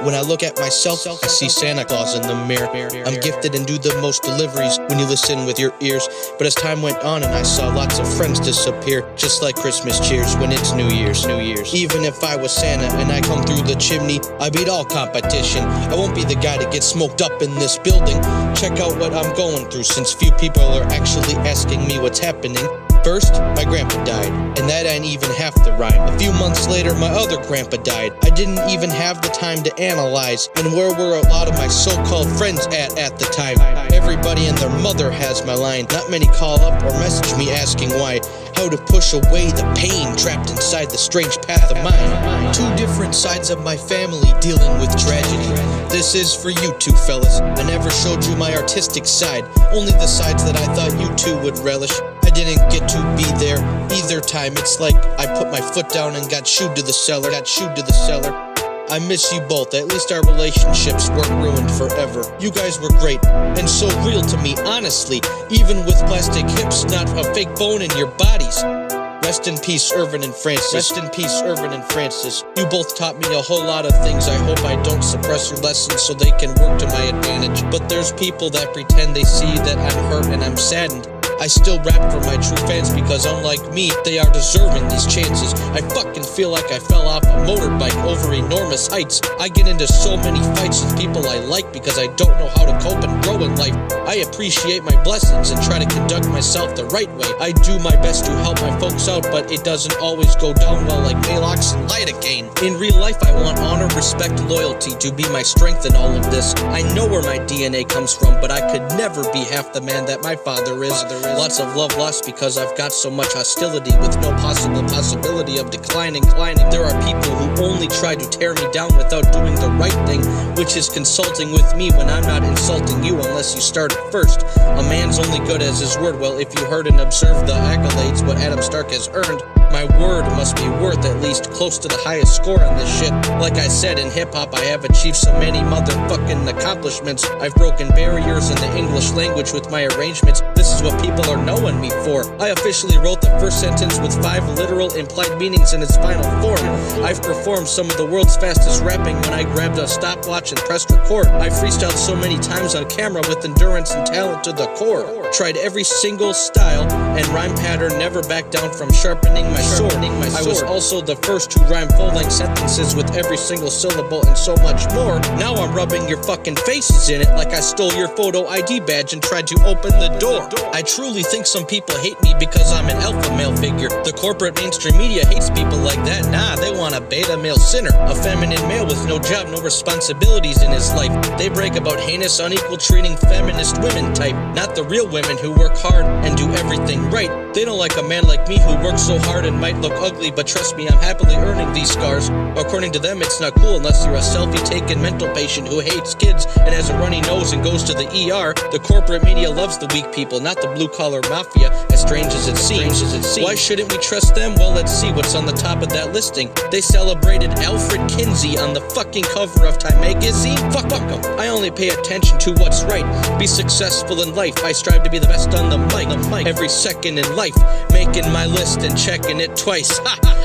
When I look at myself, I see Santa Claus in the mirror. I'm gifted and do the most deliveries when you listen with your ears. But as time went on and I saw lots of friends disappear, just like Christmas cheers when it's New Year's. Even if I was Santa and I come through the chimney, I beat all competition. I won't be the guy to get smoked up in this building. Check out what I'm going through, since few people are actually asking me what's happening. First, my grandpa died, and that ain't even half the rhyme. A few months later, my other grandpa died. I didn't even have the time to analyze, and where were a lot of my so-called friends at the time? Everybody and their mother has my line. Not many call up or message me asking why. How to push away the pain trapped inside the strange path of mine. Two different sides of my family dealing with tragedy. This is for you two fellas. I never showed you my artistic side, only the sides that I thought you two would relish. I didn't get to be there either time. It's like I put my foot down and got shooed to the cellar. I miss you both. At least our relationships weren't ruined forever. You guys were great and so real to me, honestly. Even with plastic hips, not a fake bone in your bodies. Rest in peace, Irvin and Francis. You both taught me a whole lot of things. I hope I don't suppress your lessons so they can work to my advantage. But there's people that pretend they see that I'm hurt and I'm saddened. I still rap for my true fans because unlike me, they are deserving these chances. I fucking feel like I fell off a motorbike over enormous heights. I get into so many fights with people I like because I don't know how to cope and grow in life. I appreciate my blessings and try to conduct myself the right way. I do my best to help my folks out, but it doesn't always go down well like Malox and lidocaine. In real life, I want honor, respect, loyalty to be my strength in all of this. I know where my DNA comes from, but I could never be half the man that my father is. Lots of love lost because I've got so much hostility with no possibility of declining. There are people who only try to tear me down without doing the right thing, which is consulting with me when I'm not insulting you unless you start it first. A man's only good as his word. Well, if you heard and observed the accolades what Adam Stark has earned, my word must be worth at least close to the highest score on this shit. Like I said, in hip-hop I have achieved so many motherfucking accomplishments. I've broken barriers in the English language with my arrangements. This is what people are knowing me for. I officially wrote the first sentence with 5 literal implied meanings in its final form. I've performed some of the world's fastest rapping when I grabbed a stopwatch and pressed record. I freestyled so many times on camera with endurance and talent to the core. Tried every single style and rhyme pattern, never backed down from sharpening my sword. I was also the first to rhyme full-length sentences with every single syllable and so much more. Now I'm rubbing your fucking faces in it like I stole your photo ID badge and tried to open the door. I truly think some people hate me because I'm an alpha male figure. The corporate mainstream media hates people like that. Nah, they want a beta male sinner, a feminine male with no job, no responsibilities in his life. They brag about heinous, unequal treating feminist women type, not the real women who work hard and do everything right. They don't like a man like me who works so hard and might look ugly, but trust me, I'm happily earning these scars. According to them, it's not cool unless you're a selfie-taking mental patient who hates kids and has a runny nose and goes to the ER. The corporate media loves the weak people, not the blue-collar mafia, as strange as it seems. Why shouldn't we trust them? Well, let's see what's on the top of that listing. They celebrated Alfred Kinsey on the fucking cover of Time magazine? Fuck them. I only pay attention to what's right. Be successful in life. I strive to be the best on the mic. Every second in life, making my list and checking it twice.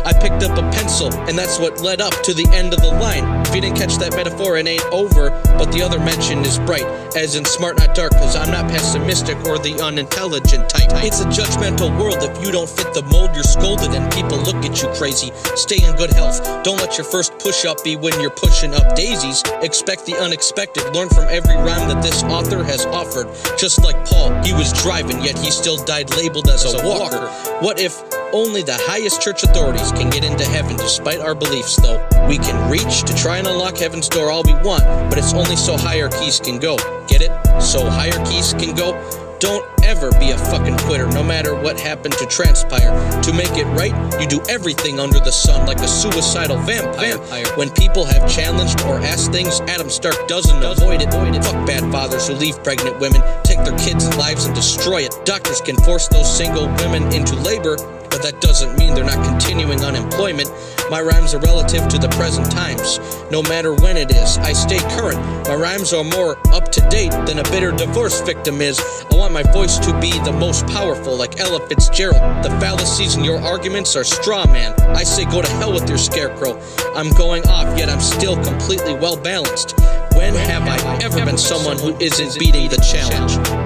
I picked up a pencil, and that's what led up to the end of the line. If you didn't catch that metaphor, it ain't over, but the other mention is bright, as in smart, not dark, cause I'm not pessimistic or the unintelligent type. It's a judgmental world. If you don't fit the mold, you're scolded and people look at you crazy. Stay in good health. Don't let your first push-up be when you're pushing up daisies. Expect the unexpected. Learn from every rhyme that this author has offered. Just like Paul, he was driving, yet he still died labeled as a walker. What if only the highest church authorities can get into heaven despite our beliefs, though? We can reach to try and unlock heaven's door all we want, but it's only so hierarchies can go. Get it? So hierarchies can go? Don't ever be a fucking quitter, no matter what happened to transpire. To make it right, you do everything under the sun like a suicidal vampire. When people have challenged or asked things, Adam Stark doesn't avoid it. Fuck bad fathers who leave pregnant women, take their kids' lives and destroy it. Doctors can force those single women into labor. but that doesn't mean they're not continuing unemployment. My rhymes are relative to the present times. No matter when it is, I stay current. My rhymes are more up to date than a bitter divorce victim is. I want my voice to be the most powerful, like Ella Fitzgerald. The fallacies in your arguments are straw man. I say go to hell with your scarecrow. I'm going off, yet I'm still completely well balanced. When have I ever been someone who isn't beating the challenge?